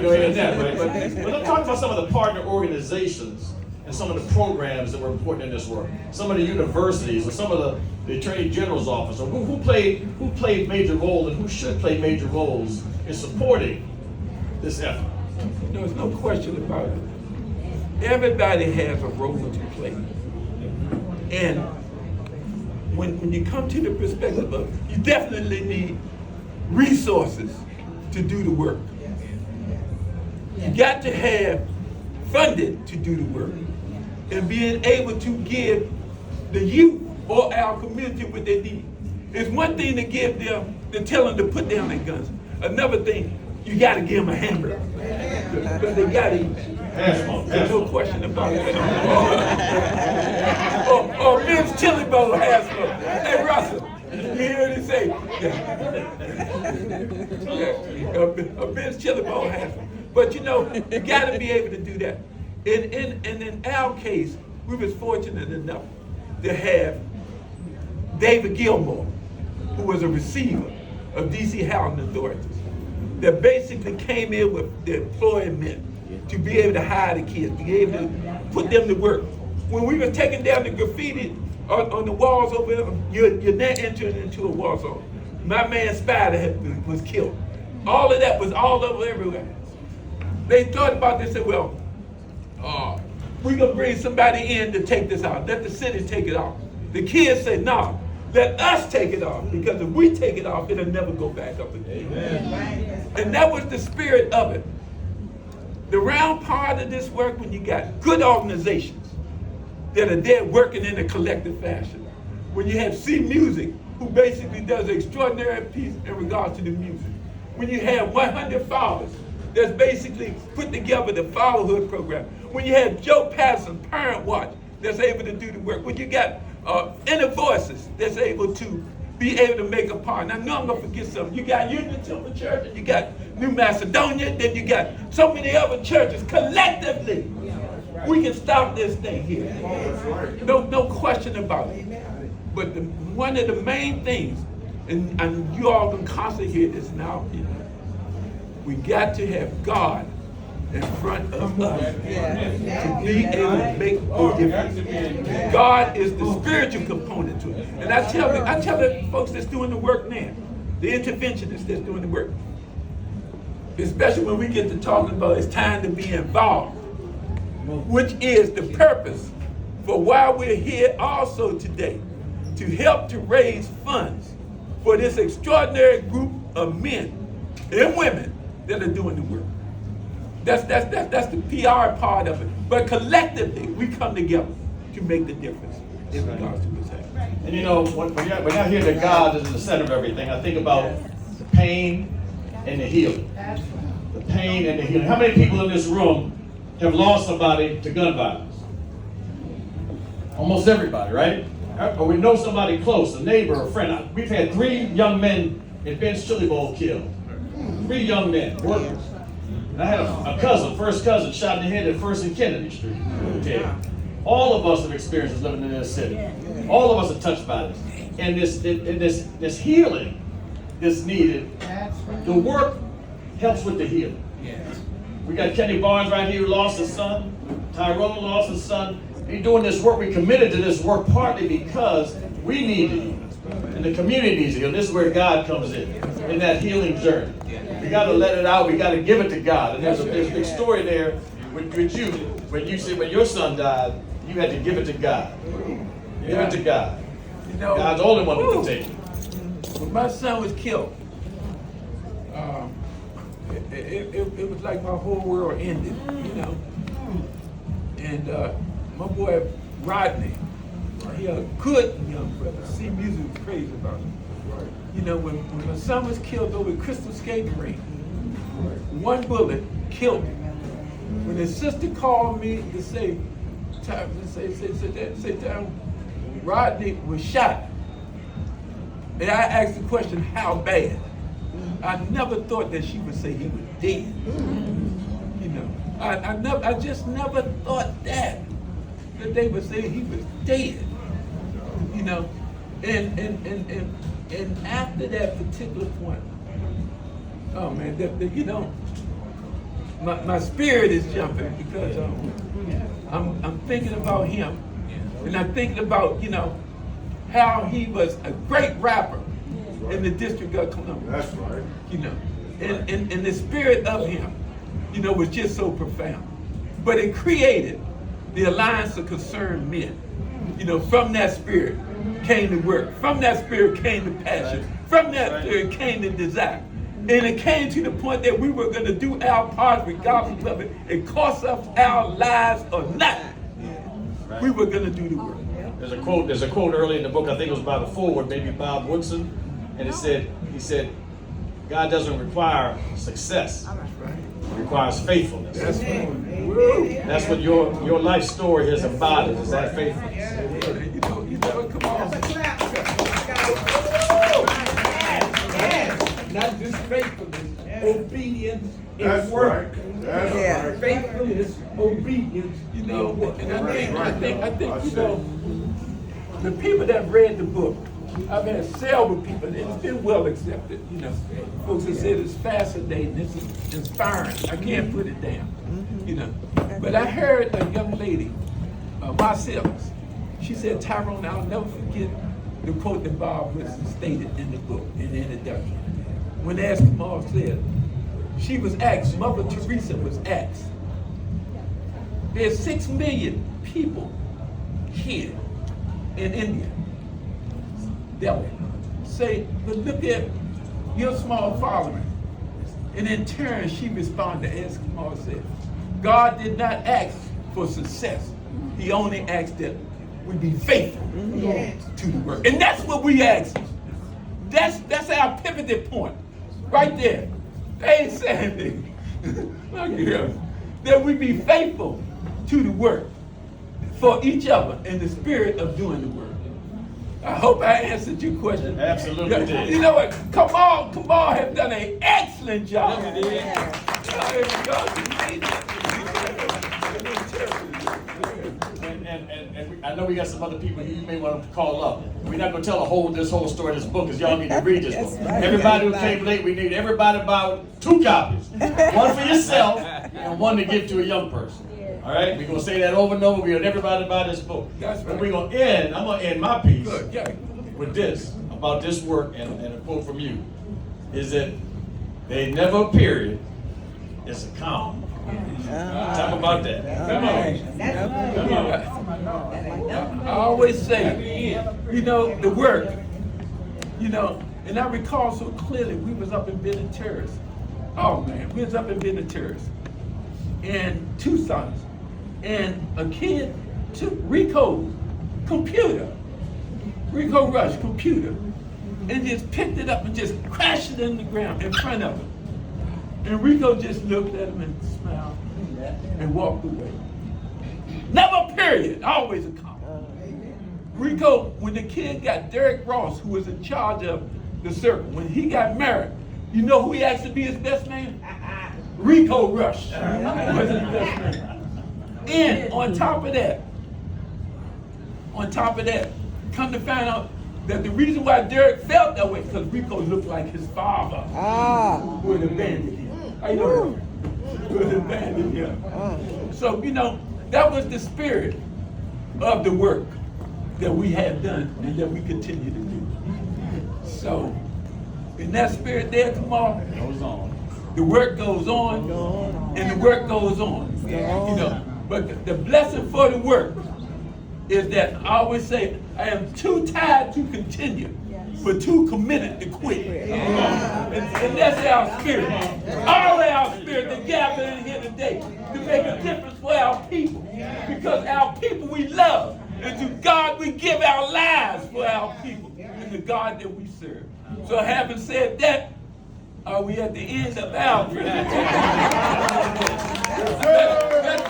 go ahead and that, right? But I'm talking about some of the partner organizations and some of the programs that were important in this work. Some of the universities or some of the Attorney General's office, or who played major roles and who should play major roles in supporting this effort. There's no question about it. Everybody has a role to play. And when you come to the perspective of, you definitely need resources to do the work. You got to have funding to do the work. And being able to give the youth or our community what they need. It's one thing to give them, to tell them to put down their guns. Another thing, you got to give them a hamburger. Because they got to eat. There's no question about that. Or men's chili bowl has some. Hey, Russell, you hear what he say? A men's chili bowl has some. But you know, you got to be able to do that. And in our case, we was fortunate enough to have David Gilmore, who was a receiver of DC Housing Authorities, that basically came in with the employment to be able to hire the kids, to be able to put them to work. When we were taking down the graffiti on the walls over there, you're now entering into a war zone. My man Spider was killed. All of that was all over everywhere. They thought about this and said, well, we're gonna bring somebody in to take this out. Let the city take it off. The kids said, no, let us take it off, because if we take it off, it'll never go back up again. Amen. And that was the spirit of it. The round part of this work, when you got good organizations that are there working in a collective fashion. When you have C Music, who basically does an extraordinary piece in regards to the music. When you have 100 Fathers, that's basically put together the fatherhood program. When you have Joe Patterson, Parent Watch, that's able to do the work. When you got Inner Voices, that's able to be able to make a part. Now, I know I'm gonna forget something. You got Union Temple Church, you got New Macedonia, then you got so many other churches. Collectively, we can stop this thing here. No question about it. But one of the main things, and you all can constantly hear this now, we got to have God in front of us to be able to make a difference. God is the spiritual component to it. And I tell the folks that's doing the work now, the interventionists that's doing the work, especially when we get to talking about it's time to be involved, which is the purpose for why we're here also today, to help to raise funds for this extraordinary group of men and women that are doing the work. That's the PR part of it. But collectively, we come together to make the difference in regards to what's happening. And you know, when I hear that God is in the center of everything, I think about the pain and the healing. The pain and the healing. How many people in this room have lost somebody to gun violence? Almost everybody, right? Or we know somebody close, a neighbor, a friend. We've had 3 young men in Ben's Chili Bowl killed. 3 young men, workers. And I had a cousin, first cousin, shot in the head at First and Kennedy Street. Okay. All of us have experienced living in this city. All of us are touched by this. And this healing is needed. The work helps with the healing. We got Kenny Barnes right here who lost his son. Tyrone lost his son. He's doing this work. We committed to this work partly because we need to heal. And the community needs to heal. This is where God comes in that healing journey. We got to let it out. We got to give it to God. And there's a big story there with you. When you said when your son died, you had to give it to God. Give it to God. You know, God's the only one who can take it. When my son was killed, it was like my whole world ended, you know. And my boy Rodney, he a good young brother. See, music was crazy about him. You know, when my son was killed over at Crystal Skating Rink, one bullet killed him. When his sister called me to say, Rodney was shot. And I asked the question, how bad? I never thought that she would say he was dead. You know, I just never thought that they would say he was dead. You know, and after that particular point, oh man, you know, my spirit is jumping because I'm thinking about him, and I'm thinking about how he was a great rapper in the District of Columbia. That's right. And the spirit of him, was just so profound. But it created the Alliance of Concerned Men. From that spirit came the work. From that spirit came the passion. From that spirit came the desire. And it came to the point that we were going to do our part regardless of it. It cost us our lives or not. We were going to do the work. There's a quote early in the book, I think it was by the forward, maybe Bob Woodson, and he said, God doesn't require success. It requires faithfulness. That's right. That's what your life story has embodied, is that faithfulness. Come on. Not just faithfulness, obedience is That's work. right. That's right. Faithfulness, obedience. And I think the people that read the book, I've had several people, and it's been well accepted. Folks have said it's fascinating, it's inspiring. I can't put it down. But I heard a young lady, Marcellus, she said, Tyrone, I'll never forget the quote that Bob Woodson stated in the book, in the introduction. When as Kamal said, she was asked, Mother Teresa was asked, there's 6 million people here in India that would say, but look at your small following. And in turn, she responded, as Kamal said, God did not ask for success. He only asked that we be faithful to the work. And that's what we ask. That's our pivoting point. Right there. They ain't saying that we be faithful to the work for each other in the spirit of doing the work. I hope I answered your question. Absolutely did. You know what? Kamal has done an excellent job. And I know we got some other people you may want to call up. We're not going to tell this whole story of this book, because y'all need to read this book. Everybody who came late, we need everybody about 2 copies. One for yourself and one to give to a young person. All right? We're going to say that over and over. We want everybody to buy this book. That's right. But we're going to end, I'm going to end my piece with this, about this work, and a quote from you, is that they never period, it's a comma. Talk about that. Come on. I always say, the work, and I recall so clearly, we was up in Benton Terrace. Oh man, we was up in Benton Terrace in Tucson, and a kid took Rico's computer, Rico Rush computer, and just picked it up and just crashed it in the ground in front of him. And Rico just looked at him and smiled and walked away. Never period, always a comma. Rico, when the kid got Derek Ross, who was in charge of the circle, when he got married, you know who he asked to be his best man? Rico Rush was his best man. And on top of that, come to find out that the reason why Derek felt that way, because Rico looked like his father, who had abandoned him. I know who had abandoned him. So, that was the spirit of the work that we have done and that we continue to do. So, in that spirit there, Kamal, the work goes on, and the work goes on. But the blessing for the work is that I always say, I am too tired to continue, but too committed to quit. And that's our spirit. All our spirit that gathered in here today to make a difference for our people. Because our people we love. And to God we give our lives for our people. And the God that we serve. So having said that, are we at the end of our presentation? Let's